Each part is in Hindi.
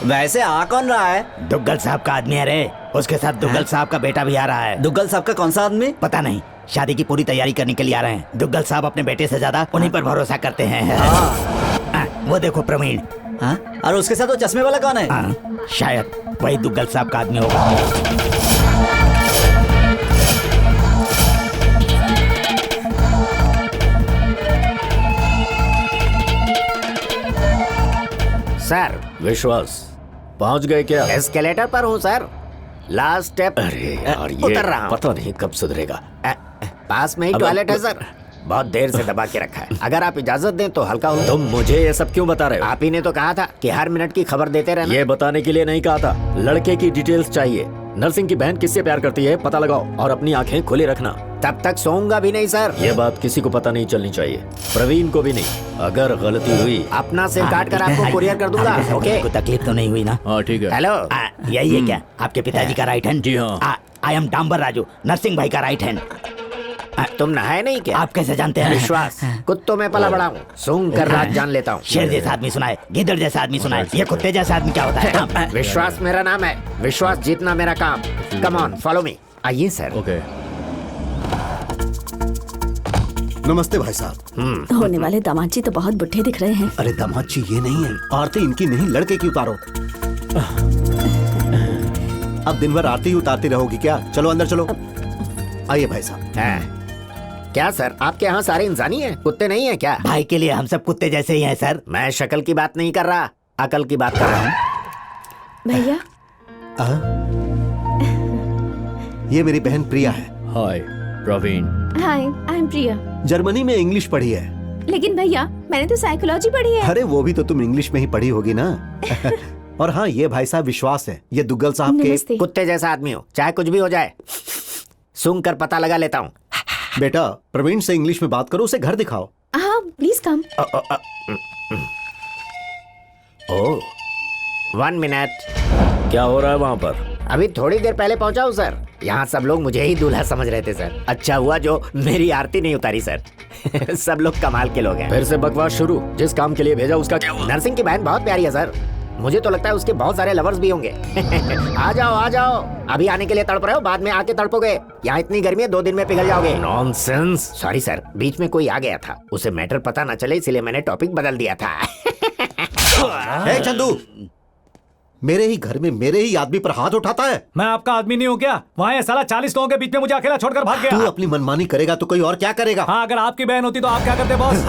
वैसे आ कौन रहा है? दुग्गल साहब का आदमी है रे। उसके साथ दुग्गल साहब का बेटा भी आ रहा है। दुग्गल साहब का कौन सा आदमी? पता नहीं, शादी की पूरी तैयारी करने के लिए आ रहे हैं। दुग्गल साहब अपने बेटे से ज्यादा उन्हीं पर भरोसा करते हैं। वो देखो प्रवीण। हाँ? और उसके साथ वो चश्मे वाला कौन है? शायद वही दुग्गल साहब का आदमी होगा। सर विश्वास, पहुंच गए क्या? एस्केलेटर पर हूँ सर। Last step. अरे यार, ये उतर रहा हूँ। पता नहीं कब सुधरेगा। पास में ही टॉयलेट है सर। बहुत देर से दबा के रखा है। अगर आप इजाजत दें तो हल्का हो। तुम मुझे ये सब क्यों बता रहे हो? आप ही ने तो कहा था कि हर मिनट की खबर देते रहना। ये बताने के लिए नहीं कहा था, लड़के की डिटेल्स चाहिए। नरसिंह की बहन किससे प्यार करती है पता लगाओ और अपनी आंखें खुली रखना। तब तक सोऊंगा भी नहीं सर। ये बात किसी को पता नहीं चलनी चाहिए, प्रवीण को भी नहीं। अगर गलती हुई अपना सिर काट कर आपको कुरियर कर दूंगा। ओके, कोई तकलीफ तो नहीं हुई ना? हाँ ठीक है। हेलो, यही है क्या आपके पिताजी का राइट हैंड? जी हाँ। आई एम डांबर राजू, नरसिंह भाई का राइट हैंड। तुम नहाए नहीं क्या? आप कैसे जानते हैं? विश्वास, कुत्तों में पला बड़ा हूँ, सूंघ कर रात जान लेता हूँ। शेर जैसा आदमी सुनाए, गिद्दड़ जैसा आदमी सुनाए, ये कुत्ते जैसा आदमी क्या होता है? विश्वास मेरा नाम है, विश्वास जीतना मेरा काम। Come on, follow me. आइए सर। ओके। नमस्ते भाई साहब। होने वाले दामाद जी तो बहुत बुढ़े दिख रहे हैं। अरे दामाद जी ये नहीं है, आरती इनकी नहीं, लड़के की उतारो। अब दिन भर आरती ही उतारती रहोगी क्या? चलो अंदर चलो। आइए भाई साहब। क्या सर, आपके यहाँ सारे इंसानी हैं, कुत्ते नहीं हैं क्या? भाई के लिए हम सब कुत्ते जैसे ही हैं सर। मैं शक्ल की बात नहीं कर रहा, अकल की बात कर रहा हूँ। भैया, ये मेरी बहन प्रिया है। हाय प्रवीण। हाय, आई एम प्रिया। जर्मनी में इंग्लिश पढ़ी है। लेकिन भैया, मैंने तो साइकोलॉजी पढ़ी है। अरे वो भी तो तुम इंग्लिश में ही पढ़ी होगी ना। और हाँ, ये भाई साहब विश्वास है, ये दुग्गल साहब के। नमस्ते। कुत्ते जैसा आदमी हो, चाहे कुछ भी हो जाए, सूंघ कर पता लगा लेता हूँ। बेटा प्रवीण से इंग्लिश में बात करो, उसे घर दिखाओ। हाँ, प्लीज कम। Oh, 1 minute. क्या हो रहा है वहाँ पर? अभी थोड़ी देर पहले पहुंचा हूँ सर। यहाँ सब लोग मुझे ही दूल्हा समझ रहे थे सर। अच्छा हुआ जो मेरी आरती नहीं उतारी सर। सब लोग कमाल के लोग हैं। फिर से बकवास शुरू। जिस काम के लिए भेजा उसका क्या हुआ? नरसिंह की बहन बहुत प्यारी है सर। मुझे तो लगता है उसके बहुत सारे लवर्स भी होंगे। आ जाओ आ जाओ, अभी आने के लिए तड़प रहे हो, बाद में आके तड़पोगे। यहाँ इतनी गर्मी है, 2 दिन में पिघल जाओगे। नॉनसेंस। सॉरी सर, बीच में कोई आ गया था, उसे मैटर पता ना चले इसलिए मैंने टॉपिक बदल दिया था। ए चंदू, मेरे ही घर में मेरे ही आदमी पर हाथ उठाता है। मैं आपका आदमी नहीं हूँ क्या? वहाँ ये साला 40 लोगों के बीच में मुझे अकेला छोड़कर भाग तू गया। अपनी मनमानी करेगा तो कोई और क्या करेगा? हाँ, अगर आपकी बहन होती तो आप क्या करते बॉस?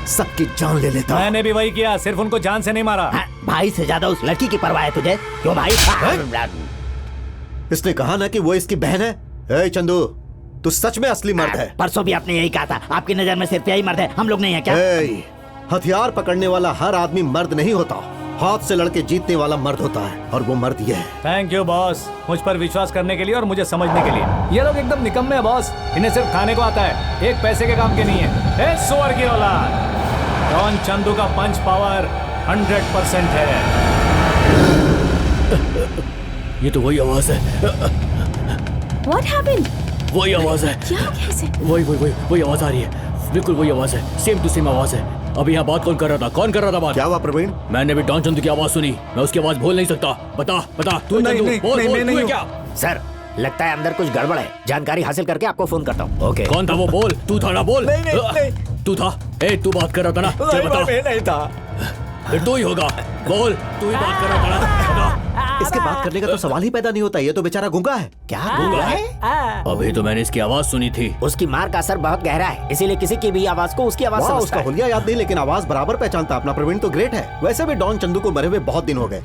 सबकी जान ले लेता। मैंने भी वही किया, सिर्फ उनको जान से नहीं मारा। भाई से ज्यादा उस लड़की की परवाह है तुझे? क्यों भाई? इसने कहा ना कि वो इसकी बहन है। ए चंदू, तू सच में असली मर्द है। परसों भी आपने यही कहा था, आपकी नजर में सिर्फ यही मर्द है, हम लोग नहीं है क्या? ए, हथियार पकड़ने वाला हर आदमी मर्द नहीं होता, हाथ से लड़के जीतने वाला मर्द होता है, और वो मर्द ये है। थैंक यू बॉस, मुझ पर विश्वास करने के लिए और मुझे समझने के लिए। ये लोग एकदम निकम्मे हैं बॉस, इन्हें सिर्फ खाने को आता है, एक पैसे के काम के नहीं है। ए सुअर की औलाद, डॉन चंदू का पंच पावर 100% है। ये तो वही आवाज है। What happened? वही आवाज है। क्या कैसे? वही आवाज आ रही है, बिल्कुल वही आवाज है, सेम टू सेम आवाज है। अभी यहाँ बात कौन कर रहा था? कौन कर रहा था बात? क्या हुआ प्रवीण? मैंने भी डॉन चंदू की आवाज सुनी, मैं उसकी आवाज भूल नहीं सकता। बता बता, तू नहीं, चंदू, नहीं, बोल, नहीं, बोल, मैं तू नहीं है हूँ। क्या? सर, लगता है अंदर कुछ गड़बड़ है, जानकारी हासिल करके आपको फोन करता हूँ। ओके। कौन था वो? बोल, तू था ना? बोल। नहीं। तू था? ए, तू बात कर रहा था ना? चल बता। मैं नहीं था। फिर तू ही होगा, बोल, तू ही बात कर रहा था ना? बता। इसके बात करने का तो सवाल ही पैदा नहीं होता, ये तो बेचारा गूंगा है। क्या गूंगा है? अभी तो मैंने इसकी आवाज सुनी थी। उसकी मार का असर बहुत गहरा है, इसीलिए किसी की भी आवाज को उसकी आवाज वाह, समझता उसका है। हुलिया याद नहीं, लेकिन आवाज बराबर पहचानता। अपना प्रवीण तो ग्रेट है। वैसे भी डॉन चंदू को मरे हुए बहुत दिन हो गए।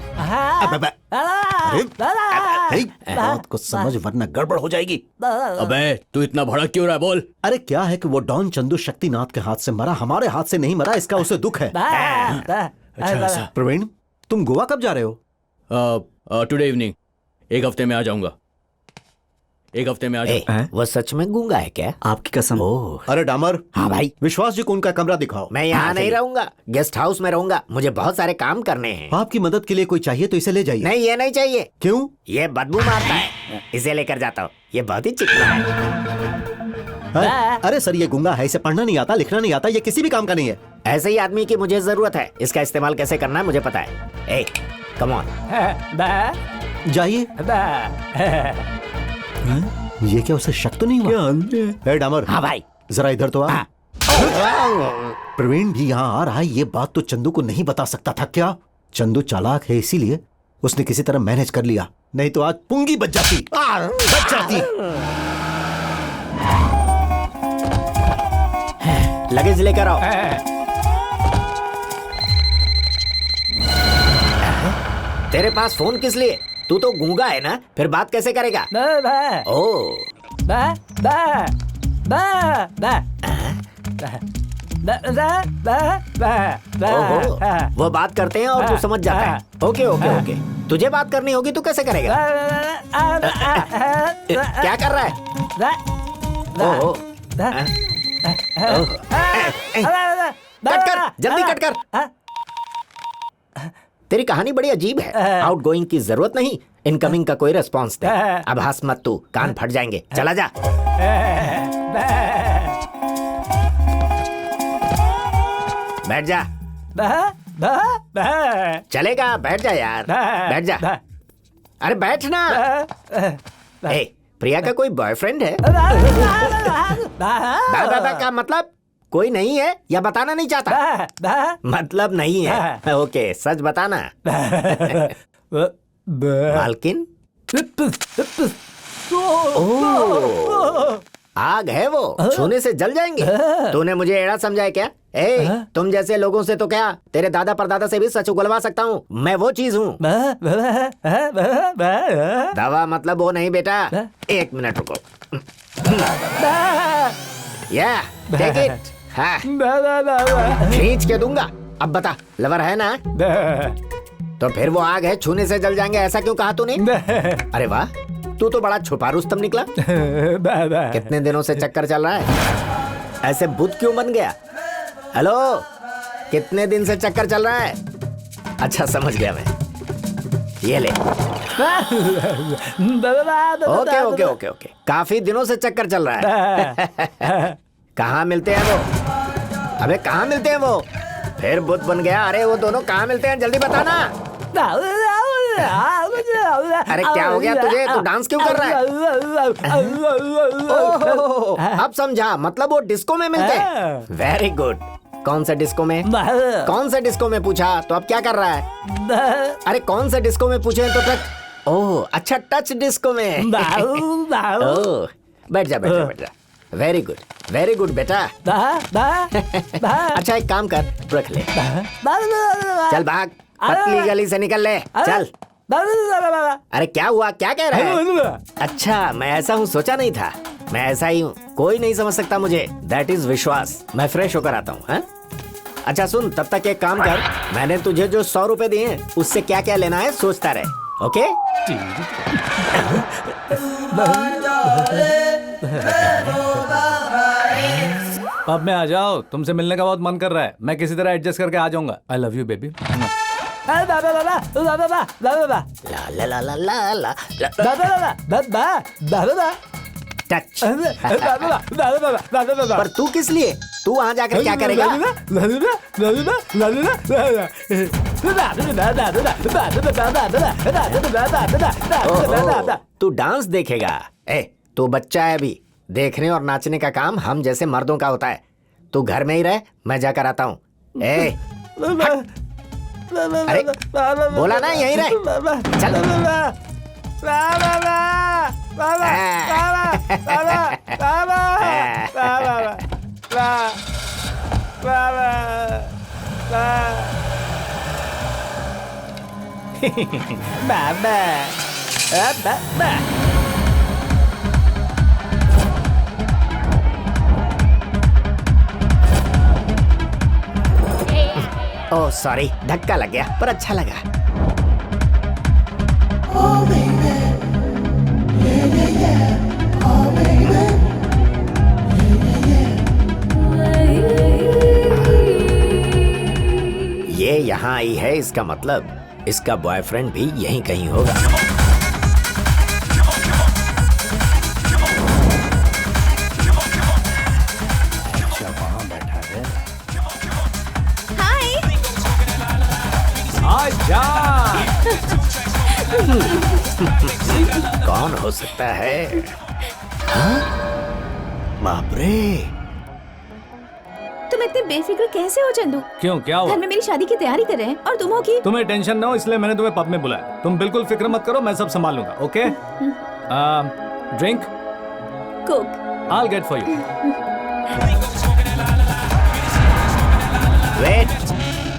बात को समझ वरना गड़बड़ हो जाएगी। अबे तू इतना भड़क क्यों रहा है? बोल। अरे क्या है कि वो डॉन चंदू शक्तिनाथ के हाथ से मरा, हमारे हाथ से नहीं मरा, इसका उसे दुख है। अच्छा ऐसा। प्रवीण, तुम गोवा कब जा रहे हो? टुडे इवनिंग, एक हफ्ते में आ जाऊंगा। एक हफ्ते में आ जाऊंगा। वो सच में गूंगा है क्या? आपकी कसम। अरे डामर, हाँ भाई, विश्वास जी को उनका कमरा दिखाओ। मैं यहाँ नहीं रहूंगा, गेस्ट हाउस में रहूंगा, मुझे बहुत सारे काम करने हैं। आपकी मदद के लिए कोई चाहिए तो इसे ले जाइए। नहीं, ये नहीं चाहिए। क्यों? ये बदबू मारता है, इसे लेकर जाता हूँ। ये बहुत ही चिकना है। अरे सर, ये गूंगा है, इसे पढ़ना नहीं आता, लिखना नहीं आता, ये किसी भी काम का नहीं है। ऐसे ही आदमी की मुझे जरूरत है। इसका इस्तेमाल कैसे करना है मुझे पता है। Come on. जाइए। ये क्या उसे शक तो नहीं हुआ? ए डामर, हाँ भाई। जरा इधर तो आ। हाँ। प्रवीण भी यहाँ आ रहा है, ये बात तो चंदू को नहीं बता सकता था क्या? चंदू चालाक है, इसीलिए उसने किसी तरह मैनेज कर लिया, नहीं तो आज पुंगी बच जाती। बच जाती। लगेज लेकर आओ। तेरे पास फोन किस लिए? तू तो गूंगा है ना, फिर बात कैसे करेगा? ओ ओहो, वो बात करते हैं और तू समझ जाता है। ओके ओके ओके, तुझे बात करनी होगी तो कैसे करेगा? क्या कर रहा है? ओहो, कट कर, जल्दी कट कर। तेरी कहानी बड़ी अजीब है। आउटगोइंग की जरूरत नहीं, इनकमिंग का कोई रिस्पॉन्स दे। अब हंस मत तू, कान फट जाएंगे। चला जा। बैठ जा। चलेगा, बैठ जा यार, बैठ जा। अरे बैठ ना। ए, प्रिया का कोई बॉयफ्रेंड है? दादा का मतलब कोई नहीं है या बताना नहीं चाहता? मतलब नहीं है। ओके, सच बताना। मालकिन? ओह, आग है वो, छूने से जल जाएंगे। तूने मुझे एड़ा समझा है क्या? ए, तुम जैसे लोगों से तो क्या, तेरे दादा परदादा से भी सच उगलवा सकता हूँ। मैं वो चीज हूँ। दवा मतलब वो नहीं बेटा। एक मिनट रुको। या टेक इट। हाँ, खींच के दूंगा। अब बता, लवर है ना? तो फिर वो आग है, छूने से जल जाएंगे, ऐसा क्यों कहा तूने? अरे वाह, तू तो बड़ा छुपा रुस्तम निकला। कितने दिनों से चक्कर चल रहा है? ऐसे बुत क्यों बन गया? हेलो, कितने दिन से चक्कर चल रहा है? अच्छा, समझ गया मैं। ये ले। ओके ओके ओके ओके, काफी दिनों से चक्कर चल रहा है। कहाँ मिलते हैं वो? अबे कहाँ मिलते हैं वो? फिर बुत बन गया। अरे वो दोनों कहाँ मिलते हैं, जल्दी बताना। अरे क्या हो गया तुझे? तू डांस क्यों कर रहा है? ओह, अब समझा, मतलब वो डिस्को में मिलते हैं। Very good. कौन से डिस्को में? कौन से डिस्को में पूछा तो अब क्या कर रहा है? अरे कौन से डिस्को में पूछे तो टच। ओह अच्छा, टच डिस्को में। ओह, बैठ जा बैठ जा बैठ जा। वेरी गुड बेटा। अच्छा एक काम कर, रख ले। चल भाग, पतली गली से निकल ले, चल। अरे क्या हुआ, क्या कह रहा है? अच्छा, मैं ऐसा हूँ, सोचा नहीं था। मैं ऐसा ही हूँ, कोई नहीं समझ सकता मुझे। दैट इज विश्वास। मैं फ्रेश होकर आता हूँ। अच्छा सुन, तब तक एक काम कर, मैंने तुझे जो 100 रुपए दिए उससे क्या क्या लेना है सोचता रहे। ओके? अब मैं आ जाओ, तुमसे मिलने का बहुत मन कर रहा है। मैं किसी तरह एडजस्ट करके आ जाऊंगा। I love you baby. Touch. पर तू किस लिए? तू वहां जाकर क्या करेगा? तू डांस देखेगा? ए, तू बच्चा है अभी। देखने और नाचने का काम हम जैसे मर्दों का होता है। तू घर में ही रह, मैं जाकर आता हूँ। ए, अरे बोला ना यहीं रह। चल। ओह सॉरी, धक्का लग गया, पर अच्छा लगा। ये यहाँ आई है, इसका मतलब इसका बॉयफ्रेंड भी यहीं कहीं होगा। अच्छा, वहाँ बैठा है। हाय। आजा। कौन हो सकता है? हाँ? बाप रे, तुम इतने बेफिक्र कैसे हो चंदू? क्यों, क्या हुआ? घर में मेरी शादी की तैयारी कर रहे हैं और तुम हो कि तुम्हें टेंशन ना हो इसलिए मैंने तुम्हें पब में बुलाया। तुम बिल्कुल फिक्र मत करो, मैं सब संभाल लूंगा। Okay, drink Coke. I'll get for you. Wait,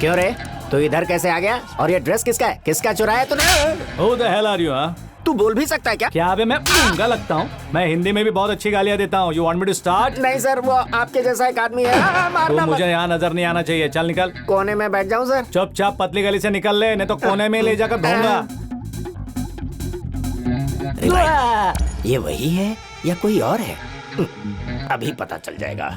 क्यों रे? तू इधर कैसे आ गया? और ये ड्रेस किसका है? किसका चुराया तूने? Who the hell are you, huh? तू बोल भी सकता है क्या? क्या बे, मैं गूंगा लगता हूँ? मैं हिंदी में भी बहुत अच्छी गालियाँ देता हूँ। You want me to start? नहीं सर, वो आपके जैसा एक आदमी है। तू मारना मत। मुझे यहाँ नजर नहीं आना चाहिए। चल निकल, कोने में बैठ जाऊं सर? चुपचाप पतली गली से निकल ले, नहीं तो कोने में ले जाकर धोऊंगा। अरे भाई, ये वही है या कोई और है? अभी पता चल जाएगा।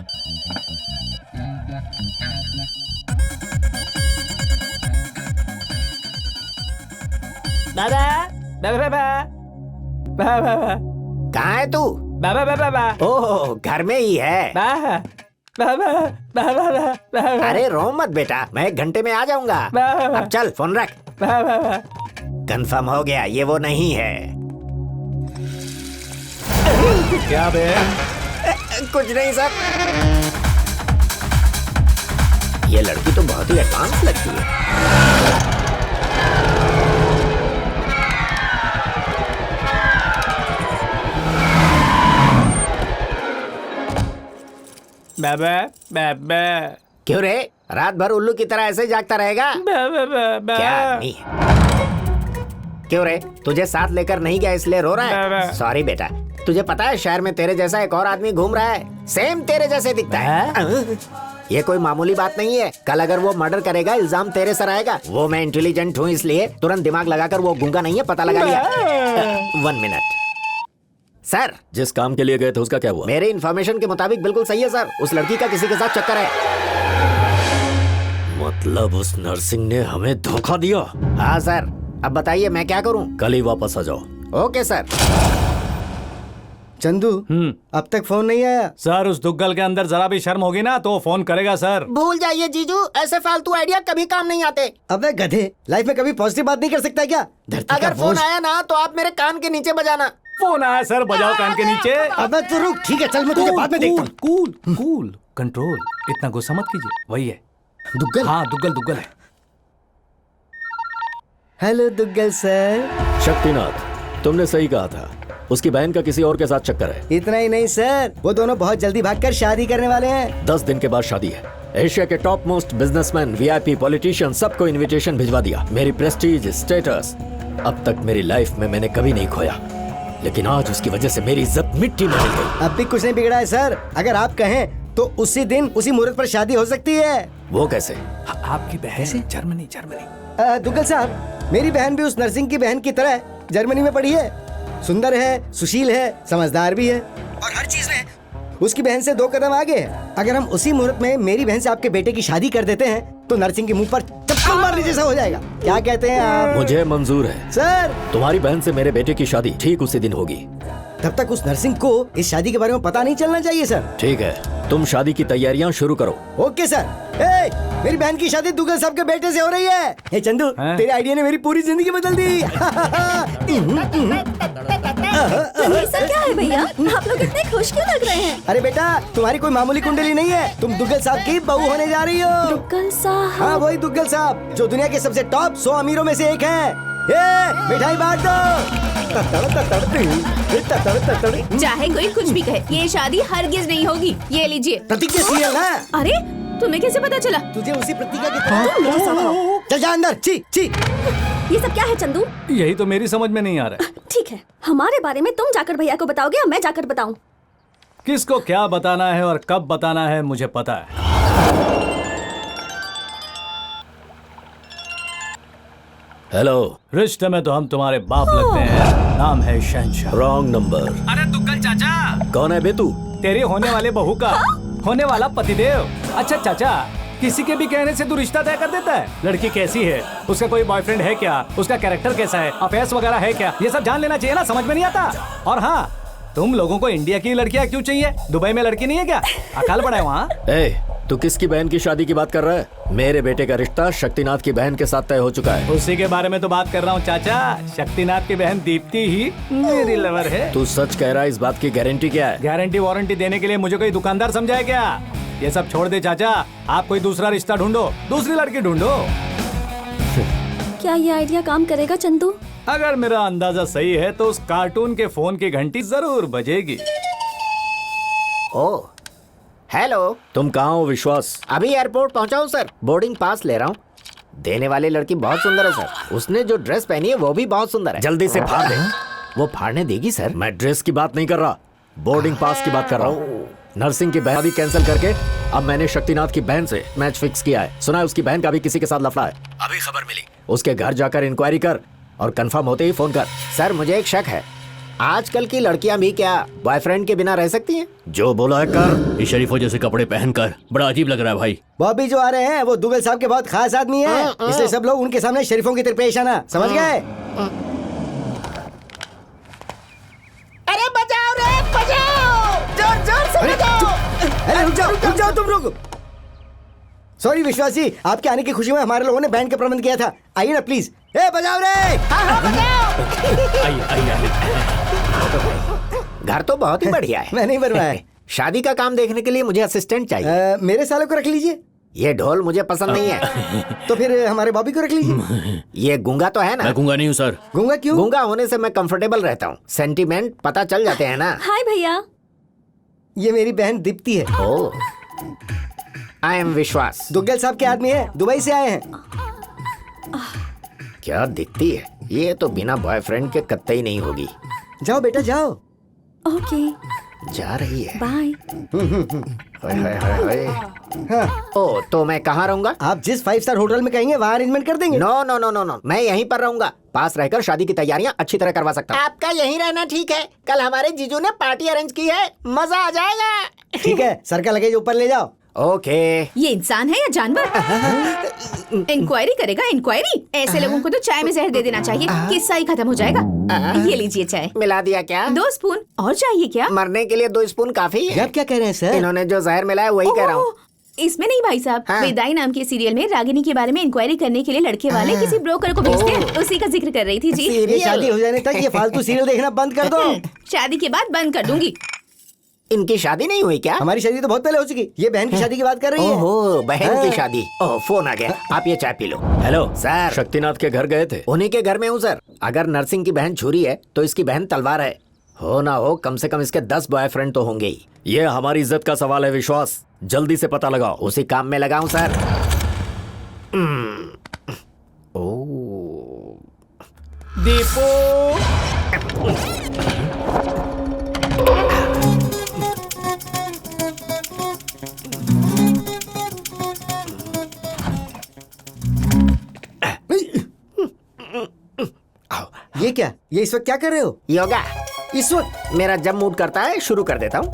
कहाँ है तू? ओह, घर में ही है। अरे रो मत बेटा, मैं 1 घंटे में आ जाऊंगा। अब चल फोन रख। कंफर्म हो गया, ये वो नहीं है। क्या बे? कुछ नहीं सर। ये लड़की तो बहुत ही एडवांस लगती है। क्यों रे, रात भर उल्लू की तरह ऐसे जागता रहेगा? क्या आदमी है? क्यों रे, तुझे साथ लेकर नहीं गया इसलिए रो रहा है? सॉरी बेटा, तुझे पता है शहर में तेरे जैसा एक और आदमी घूम रहा है, सेम तेरे जैसे दिखता है। ये कोई मामूली बात नहीं है। कल अगर वो मर्डर करेगा, इल्जाम तेरे सर आएगा। वो मैं इंटेलिजेंट हूँ इसलिए तुरंत दिमाग लगाकर वो गूंगा नहीं है, पता लगा लिया। 1 मिनट सर। जिस काम के लिए गए थे उसका क्या हुआ? मेरे इन्फॉर्मेशन के मुताबिक बिल्कुल सही है सर। उस लड़की का किसी के साथ चक्कर है। मतलब उस नर्सिंग ने हमें धोखा दिया? हाँ सर। अब बताइए मैं क्या करूँ? कल ही वापस आ जाओ। Okay sir. चंदू, अब तक फोन नहीं आया? सर, उस दुग्गल के अंदर जरा भी शर्म होगी ना तो वो फोन करेगा सर। भूल जाइए जीजू, ऐसे फालतू आइडिया कभी काम नहीं आते। अबे गधे, लाइफ में कभी पॉजिटिव बात नहीं कर सकता क्या? धरती अगर का फोन बोझ। आया ना तो आप मेरे कान के नीचे बजाना। फोन आया सर, बजाओ कान के नीचे। अबे तू रुक, ठीक है चल, मैं तुझे बाद में देखता हूँ। कूल कूल कंट्रोल, इतना गुस्सा मत कीजिए। वही है दुग्गल। हाँ, दुग्गल है। Hello Duggal sir. शक्तिनाथ, तुमने सही कहा था, उसकी बहन का किसी और के साथ चक्कर है। इतना ही नहीं सर, वो दोनों बहुत जल्दी भागकर शादी करने वाले हैं। 10 दिन के बाद शादी है। एशिया के top most businessman, VIP, politician, सबको इनविटेशन भिजवा दिया। मेरी प्रेस्टीज, स्टेटस अब तक मेरी लाइफ में मैंने कभी नहीं खोया, लेकिन आज उसकी वजह से मेरी इज्जत मिट्टी में मिल गई। अब भी कुछ नहीं बिगड़ा है सर। अगर आप कहें तो उसी दिन उसी मुहूर्त पर शादी हो सकती है। वो कैसे? आपकी बहन जर्मनी। दुग्गल साहब, मेरी बहन भी उस नर्सिंग की बहन की तरह जर्मनी में पढ़ी है। सुंदर है, सुशील है, समझदार भी है और हर चीज में उसकी बहन से 2 कदम आगे है। अगर हम उसी मुहूर्त में मेरी बहन से आपके बेटे की शादी कर देते हैं तो नर्सिंग के मुंह पर चप्पल मारने जैसा हो जाएगा। क्या कहते हैं आप? मुझे मंजूर है सर। तुम्हारी बहन से मेरे बेटे की शादी ठीक उसी दिन होगी। तब तक उस नर्सिंग को इस शादी के बारे में पता नहीं चलना चाहिए सर। ठीक है, तुम शादी की तैयारियां शुरू करो। Okay sir. मेरी बहन की शादी दुग्गल साहब के बेटे से हो रही है। हे चंदू, तेरे आइडिया ने मेरी पूरी जिंदगी बदल दी। ये सब क्या है भैया? आप लोग इतने खुश क्यों लग रहे हैं? अरे बेटा, तुम्हारी कोई मामूली कुंडली नहीं है, तुम दुग्गल साहब की बहू होने जा रही हो। दुग्गल साहब? हाँ, वही दुग्गल साहब जो दुनिया के सबसे टॉप 100 अमीरों में से एक है। मिठाई बांट दो। चाहे कोई कुछ भी कहे, ये शादी हरगिज नहीं होगी। ये लीजिए। प्रतिज्ञा सीरियल ना? अरे तुम्हें कैसे पता चला? तुझे उसी प्रतिज्ञा की तरह। चल जा अंदर। छी छी। ये सब क्या है चंदू? यही तो मेरी समझ में नहीं आ रहा है। ठीक है, हमारे बारे में तुम जाकर भैया को बताओगे या मैं जाकर बताऊं? किसको क्या बताना है और कब बताना है मुझे पता है। हेलो। रिश्ते में तो हम तुम्हारे बाप लगते हैं। नाम है शहंशाह। Wrong number. अरे दुग्गल चाचा। कौन है बे तू? तेरी होने वाले बहू का होने वाला पतिदेव। अच्छा चाचा, किसी के भी कहने से तू रिश्ता तय कर देता है? लड़की कैसी है, उसका कोई बॉयफ्रेंड है क्या, उसका कैरेक्टर कैसा है, अफेयर्स वगैरह है क्या, ये सब जान लेना चाहिए ना। समझ में नहीं आता। और हाँ, तुम लोगों को इंडिया की लड़कियां क्यों चाहिए? दुबई में लड़की नहीं है क्या? अकाल पड़ा है वहाँ। तू किसकी बहन की शादी की बात कर रहा है? मेरे बेटे का रिश्ता शक्तिनाथ की बहन के साथ तय हो चुका है। उसी के बारे में तो बात कर रहा हूँ चाचा। शक्तिनाथ की बहन दीप्ति ही मेरी लवर है। तू सच कह रहा है? इस बात की गारंटी क्या है? गारंटी वारंटी देने के लिए मुझे कोई दुकानदार समझा है क्या? ये सब छोड़ दे चाचा, आप कोई दूसरा रिश्ता ढूंढो, दूसरी लड़की ढूंढो। क्या ये आइडिया काम करेगा चंदू? अगर मेरा अंदाजा सही है तो उस कार्टून के फोन की घंटी जरूर बजेगी। ओ हेलो, तुम कहाँ हो विश्वास? अभी एयरपोर्ट पहुंचा हूँ सर, बोर्डिंग पास ले रहा हूँ। देने वाली लड़की बहुत सुंदर है सर, उसने जो ड्रेस पहनी है वो भी बहुत सुंदर है। जल्दी से फाड़ दे। वो फाड़ने देगी सर? मैं ड्रेस की बात नहीं कर रहा, बोर्डिंग पास की बात कर रहा हूँ। नर्सिंग की बहन भी कैंसिल करके अब मैंने शक्तिनाथ की बहन से मैच फिक्स किया है। सुना है उसकी बहन का भी किसी के साथ लफड़ा है। अभी खबर मिली, उसके घर जाकर इंक्वायरी कर और कंफर्म होते ही फोन कर। सर मुझे एक शक है, आजकल की लड़कियां भी क्या बॉयफ्रेंड के बिना रह सकती हैं? जो बोला है कर। इस शरीफों जैसे कपड़े पहनकर बड़ा अजीब लग रहा है भाई। बॉबी जो आ रहे हैं वो दुगल साहब के बहुत खास आदमी है, इसलिए सब लोग उनके सामने शरीफों की तरह पेश आना, समझ गए? अरे बजाओ रे बजाओ, जोर जोर से बजाओ। अरे रुक जाओ तुम रुक। सॉरी विश्वास जी, आपके आने की खुशी में हमारे लोगों ने बैंड का प्रबंध किया था। आइए ना प्लीज। ए बजाओ रे। हाँ घर तो बहुत ही बढ़िया है। मैं नहीं बनवाया। शादी का काम देखने के लिए मुझे असिस्टेंट चाहिए। मेरे सालों को रख लीजिए। ये ढोल मुझे पसंद नहीं है। तो फिर हमारे बॉबी को रख लीजिए। ये गूंगा तो है ना? मैं गूंगा नहीं हूँ सर। गूंगा क्यों? गूंगा होने से मैं कंफर्टेबल रहता हूँ, सेंटीमेंट पता चल जाते हैं ना। हाय भैया, ये मेरी बहन दीप्ति है। ओ आई एम विश्वास। दुग्गल साहब के आदमी है, दुबई से आए हैं। क्या दिखती है, ये तो बिना बॉयफ्रेंड के कतई नहीं होगी। जाओ बेटा जाओ। ओके जा रही है। बाय। हाँ। ओ तो मैं कहाँ रहूंगा? आप जिस 5 स्टार होटल में कहेंगे वहाँ अरेंजमेंट कर देंगे। No no no no no, मैं यहीं पर रहूंगा। पास रहकर शादी की तैयारियां अच्छी तरह करवा सकता हूँ। आपका यहीं रहना ठीक है। कल हमारे जीजू ने पार्टी अरेंज की है, मजा आ जाएगा। ठीक है, सर का लगेज ऊपर ले जाओ। ओके। ये इंसान है या जानवर? इंक्वायरी करेगा इंक्वायरी? ऐसे लोगों को तो चाय में जहर दे देना चाहिए, किस्सा ही खत्म हो जाएगा। ये लीजिए चाय। मिला दिया क्या? 2 स्पून और चाहिए क्या? मरने के लिए 2 स्पून काफी है। आप क्या कह रहे हैं सर? इन्होंने जो जहर मिलाया वही कह रहा हूँ। इसमें नहीं भाई साहब, हाँ। विदाई नाम के सीरियल में रागिनी के बारे में इंक्वायरी करने के लिए लड़के वाले किसी ब्रोकर को भेजते हैं, उसी का जिक्र कर रही थी जी। ये शादी हो जाने तक ये फालतू सीरियल देखना बंद कर दो। शादी के बाद बंद कर दूंगी। इनकी शादी नहीं हुई क्या? हमारी शादी तो बहुत पहले हो चुकी। ये बहन की शादी की बात कर रही है। ओहो, बहन हाँ। की शादी। ओह फोन आ गया, आप ये चाय पी लो। Hello sir. शक्तिनाथ के घर गए थे? उन्हीं के घर में हूँ सर। अगर नर्सिंग की बहन छुरी है तो इसकी बहन तलवार है। हो ना हो कम से कम इसके 10 बॉयफ्रेंड तो होंगे ही। ये हमारी इज्जत का सवाल है विश्वास, जल्दी से पता लगाओ। उसी काम में लगा हूँ सर। ओ दीपू ये क्या? ये इस वक्त क्या कर रहे हो? योगा। इस वक्त? मेरा जब मूड करता है शुरू कर देता हूँ।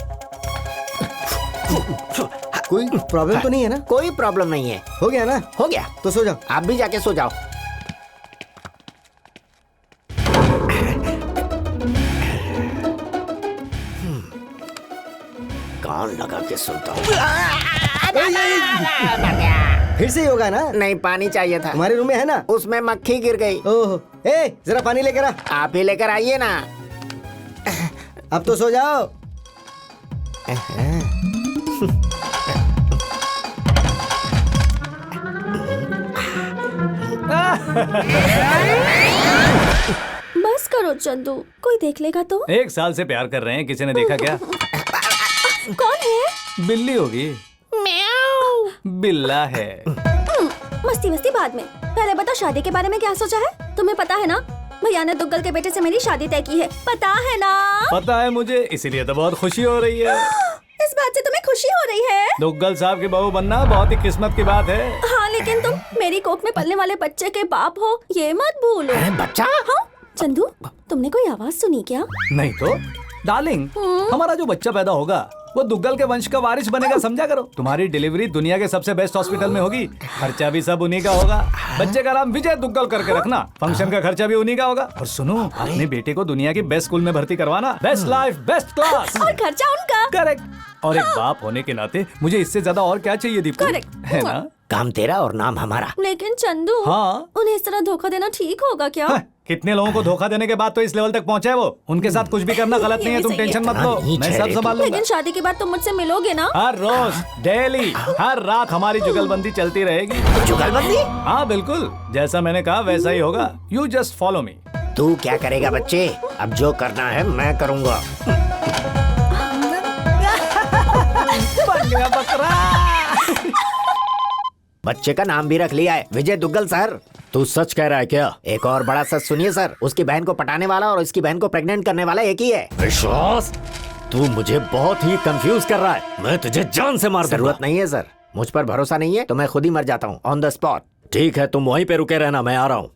कोई प्रॉब्लम तो नहीं है ना? कोई प्रॉब्लम नहीं है। हो गया ना? हो गया तो सो जाओ। आप भी जाके सो जाओ। कान लगा के सुनता हूँ। फिर से होगा ना? नहीं, पानी चाहिए था। हमारे रूम में है ना? उसमें मक्खी गिर गई। ओह, ए जरा पानी लेकर आ। आप ही लेकर आइए ना। अब तो सो जाओ। बस करो चंदू, कोई देख लेगा तो। 1 साल से प्यार कर रहे हैं, किसी ने देखा क्या? कौन है? बिल्ली होगी। बिल्ला है। मस्ती मस्ती बाद में, पहले बता शादी के बारे में क्या सोचा है? तुम्हें पता है ना, भैया ने दुग्गल के बेटे से मेरी शादी तय की है, पता है ना? पता है मुझे, इसीलिए तो बहुत खुशी हो रही है। इस बात से तुम्हें खुशी हो रही है? दुग्गल साहब की बहू बनना बहुत ही किस्मत की बात है। हाँ, लेकिन तुम मेरी कोख में पलने वाले बच्चे के बाप हो, ये मत भूलो। बच्चा? हाँ चंदू, तुमने कोई आवाज सुनी क्या? नहीं तो डार्लिंग, हमारा जो बच्चा पैदा होगा वो दुग्गल के वंश का वारिस बनेगा, समझा करो। तुम्हारी डिलीवरी दुनिया के सबसे बेस्ट हॉस्पिटल में होगी, खर्चा भी सब उन्हीं का होगा। बच्चे का नाम विजय दुग्गल करके रखना, फंक्शन का खर्चा भी उन्हीं का होगा। और सुनो, अपने बेटे को दुनिया की बेस्ट स्कूल में भर्ती करवाना, बेस्ट लाइफ बेस्ट क्लास। और खर्चा उनका। करेक्ट। और एक बाप होने के नाते मुझे इससे ज्यादा और क्या चाहिए दीपू, Correct. है ना? काम तेरा और नाम हमारा। लेकिन चंदू, हाँ। उन्हें इस तरह धोखा देना ठीक होगा क्या? हाँ, कितने लोगों को धोखा देने के बाद तो इस लेवल तक पहुंचा है वो। उनके साथ कुछ भी करना गलत ये नहीं है, भी तुम सही है। टेंशन मत लो, मैं सब संभाल लूंगा। लेकिन शादी के बाद तुम मुझसे मिलोगे ना? हर रोज, डेली, हर रात हमारी जुगलबंदी चलती रहेगी। जुगलबंदी? हाँ बिल्कुल, जैसा मैंने कहा वैसा ही होगा। You just follow me. तू क्या करेगा बच्चे? अब जो करना है मैं करूँगा। बन गया बकरा। बच्चे का नाम भी रख लिया है, विजय दुग्गल सर। तू सच कह रहा है क्या? एक और बड़ा सच सुनिए सर, उसकी बहन को पटाने वाला और उसकी बहन को प्रेग्नेंट करने वाला एक ही है। विश्वास, तू मुझे बहुत ही कंफ्यूज कर रहा है। मैं तुझे जान से मार दूंगा। जरूरत नहीं है सर, मुझ पर भरोसा नहीं है तो मैं खुद ही मर जाता हूँ ऑन द स्पॉट। ठीक है, तुम वहीं पे रुके रहना, मैं आ रहा हूँ।